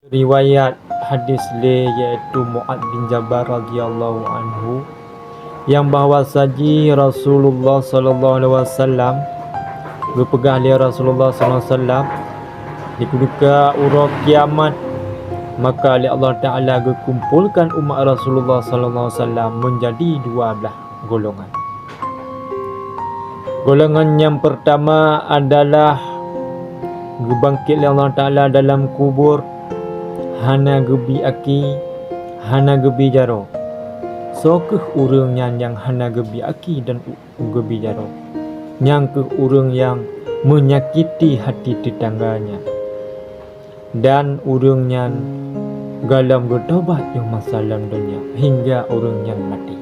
Riwayat hadis iaitu Mu'adz bin Jabal radhiyallahu anhu yang bahawa saji Rasulullah sallallahu alaihi wasallam berpegang oleh Rasulullah sallallahu alaihi wasallam di ketika urang kiamat, maka oleh Allah Taala kumpulkan umat Rasulullah sallallahu alaihi wasallam menjadi 12 golongan. Golongan yang pertama adalah dibangkit oleh Allah Taala dalam kubur hana gebi aki, hana gebi jaro. Sokeh urang yang hana gebi aki dan gebi jaro. Yang ke urang yang menyakiti hati tetangganya. Dan urang yang galam bertaubat yang masalah dunia hingga urang yang mati.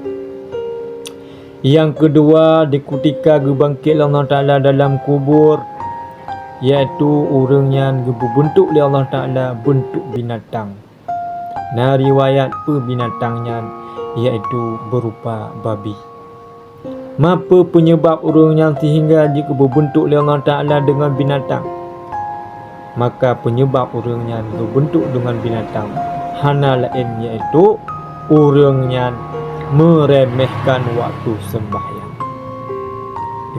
Yang kedua, di ketika dibangkit Allah Taala dalam kubur, iaitu urang yang berbentuk oleh Allah Taala bentuk binatang. Nah, riwayat binatangnya iaitu berupa babi. Apa penyebab urang yang sehingga jika berbentuk oleh Allah Taala dengan binatang? Maka penyebab urang yang berbentuk dengan binatang hana lain iaitu urang yang meremehkan waktu sembahyang.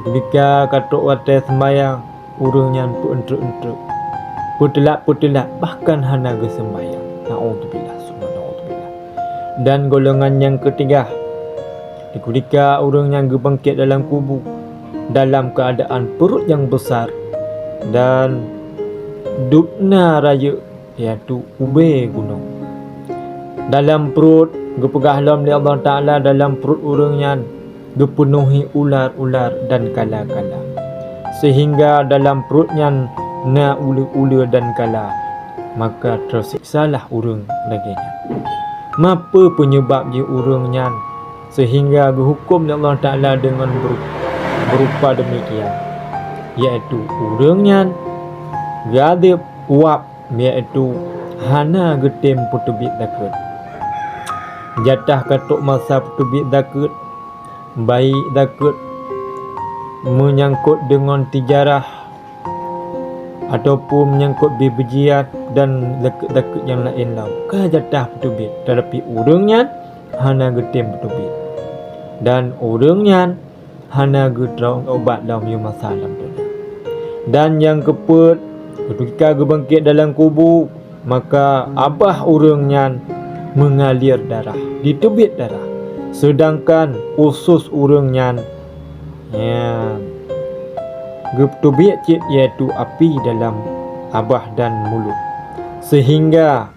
Ketika katok waktu sembahyang, urang yang pentruk-entruk, petelak-petelak, bahkan hana ke sembahyang. Na'udzubillah, subhanallah. Dan golongan yang ketiga, ketika urang yang bangkit dalam kubur dalam keadaan perut yang besar dan dupna raya, iaitu ube gunung. Dalam perut gepegah lam oleh Allah Taala, dalam perut urang yang dipenuhi ular-ular dan kala-kala, sehingga dalam perutnya na ula-ula dan kala, maka tersiksalah urang laginya. Apa penyebab je urangnya sehingga dihukum oleh Allah Taala dengan berupa demikian, iaitu urangnya gadib uap, iaitu hana getem putubit dakut. Jatah katuk masa putubit dakut, baik dakut menyangkut dengan tijarah ataupun menyangkut bebejiat dan dakut yang lain lah. Kah jatah putubit, tetapi urangnya hana getem putubit. Dan urangnya hana getrau obat dalam masalah tu. Dan yang keempat, ketika bangkit dalam kubur, maka abah urangnya mengalir darah, ditebit darah. Sedangkan usus urangnya getubit cik, iaitu api dalam abah dan mulut. Sehingga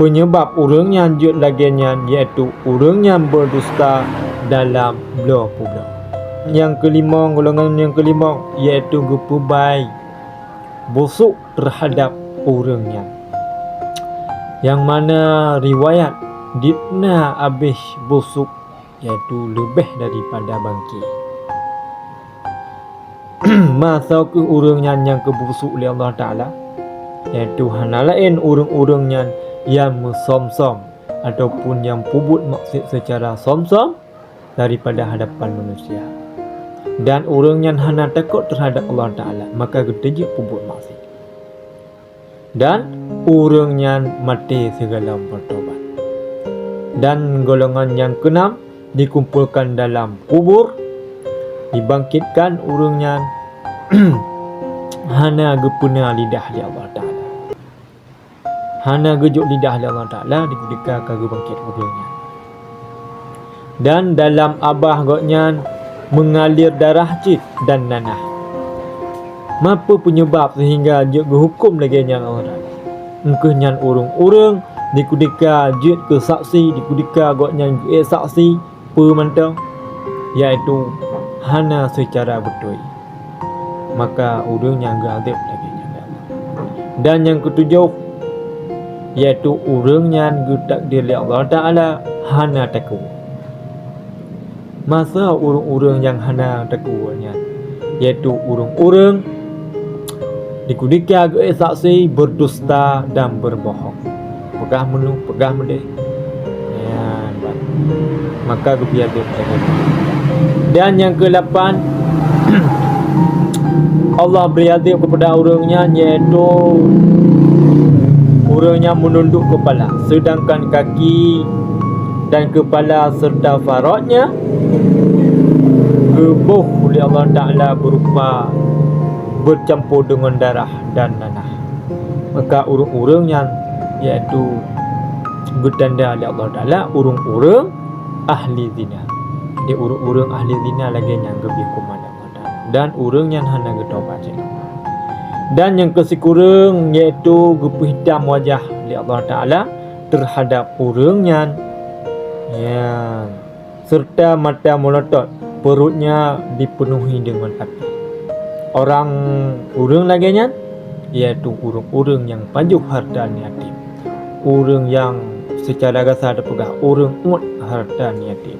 penyebab urangnya jut laginya iaitu urangnya berdusta dalam belah pulau. Yang kelima, golongan yang kelima iaitu gepubai busuk terhadap urangnya, yang mana riwayat dipna habis busuk iaitu lebih daripada bangkit. Masa ke urangnya yang kebusuk oleh Allah Taala, iaitu hana lain urang-urangnya yang mesomsom ataupun yang pubut maksud secara somsom daripada hadapan manusia. Dan urangnya hana takut terhadap Allah Taala, maka geteje pubut maksud. Dan urangnya mati segala bertobat. Dan golongan yang keenam dikumpulkan dalam kubur, dibangkitkan urangnya hana gepuna lidah di Allah Taala. Hana gejuk lidah di Allah Taala di ketika kagak bangkit urangnya. Dan dalam abah goknya mengalir darah cik dan nanah. Apa penyebab sehingga je hukum lagi yang orang? Engkehnya urang-urang di ketika je ke saksi, di ketika goknya saksi pemantau, iaitu hana secara betul, maka urangnya gadib lagi. Dan yang ketujuh, iaitu urangnya getakdir oleh Allah Taala hana takut. Masa urang-urang yang hana takutnya, iaitu urang-urang di ketika saksi berdusta dan berbohong, pegah menu, pegah mendek, maka kebiar dia. Dan yang ke-8, Allah beri adab kepada orangnya, iaitu contohnya menunduk kepala, sedangkan kaki dan kepala serta farajnya gebuh oleh Allah Ta'ala berupa bercampur dengan darah dan nanah. Maka urung-urungnya iaitu bertanda oleh Allah Ta'ala urung-urung ahli zina. Dia urung-urung ahli zina lagi yang lebih kuman Allah Ta'ala. Dan urung yang hana getaubat. Dan yang kesekurang iaitu gepu hitam wajah oleh Allah Ta'ala terhadap urungnya, ya, serta mata melotot, perutnya dipenuhi dengan api. Orang urung laginya iaitu urung-urung yang pajuh harta yatim, urung yang secara kasar dipegah urung ut harta yatim,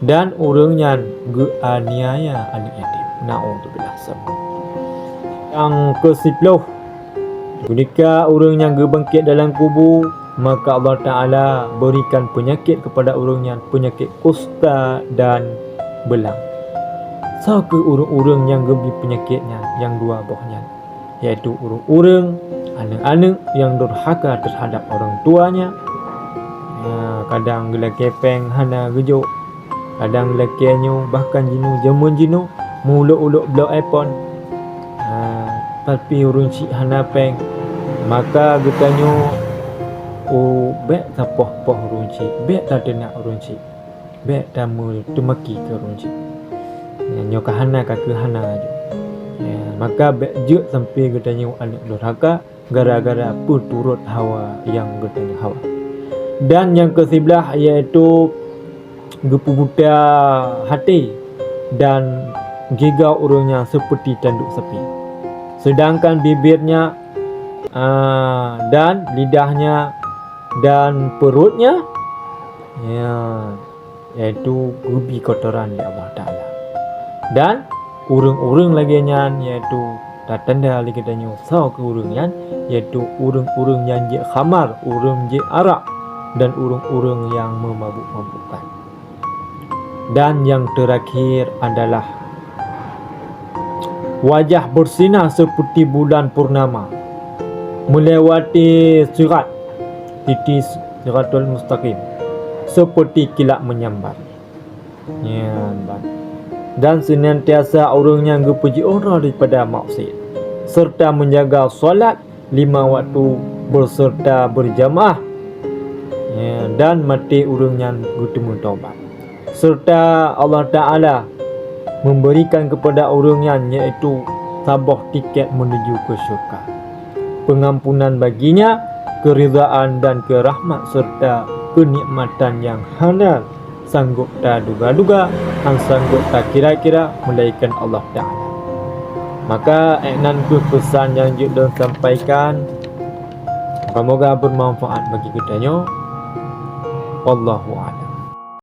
dan urungnya geaniaya anak yatim. Na'udzubillah. Yang ke-10, ketika urung yang gebangkit dalam kubur, maka Allah Ta'ala berikan penyakit kepada urungnya, penyakit kusta dan belang. So ke urung-urung yang gebi penyakitnya yang dua buahnya, iaitu urung-urung anak-anak yang durhaka terhadap orang tuanya. Ya, kadang gila kepeng hana gejuk, kadang lekenyo bahkan jinu jamun jinu muluk-uluk blok iPhone. Tapi urung cik hana peng, maka getanyo bek tapoh-poh urung cik, bek tak denak urung cik, bek tamu temaki ke urung cik. Nyoka hana kaki hana aja. Ya, maka bek juk sampai getanyo anak durhaka gara-gara apa turut hawa yang getanyo hawa. Dan yang ke-11 iaitu gepu buta hati dan gigau urungnya seperti tanduk sapi, sedangkan bibirnya dan lidahnya dan perutnya, ya, iaitu gebi kotoran oleh Allah Ta'ala. Dan urung-urung laginya iaitu tanda lagi tanya sau ke urungnya, iaitu urung-urung yang je khamar, urung je arak, dan urung-urung yang memabuk-mabukkan. Dan yang terakhir adalah wajah bersinar seperti bulan purnama melewati sirat titis siratul mustaqim seperti kilat menyambar. Ya, dan senantiasa urungnya gepuji orang daripada maksiat serta menjaga solat 5 waktu berserta berjamaah. Ya, dan mati urungnya bertemu taubat, serta Allah Ta'ala memberikan kepada urungnya iaitu tabah tiket menuju ke syurga, pengampunan baginya, keridaan dan kerahmat serta kenikmatan yang hana sanggup tak duga-duga, sanggup tak kira-kira melainkan Allah Ta'ala. Maka eknan pesan yang Judon sampaikan, semoga bermanfaat bagi kita. Wallahu a'lam.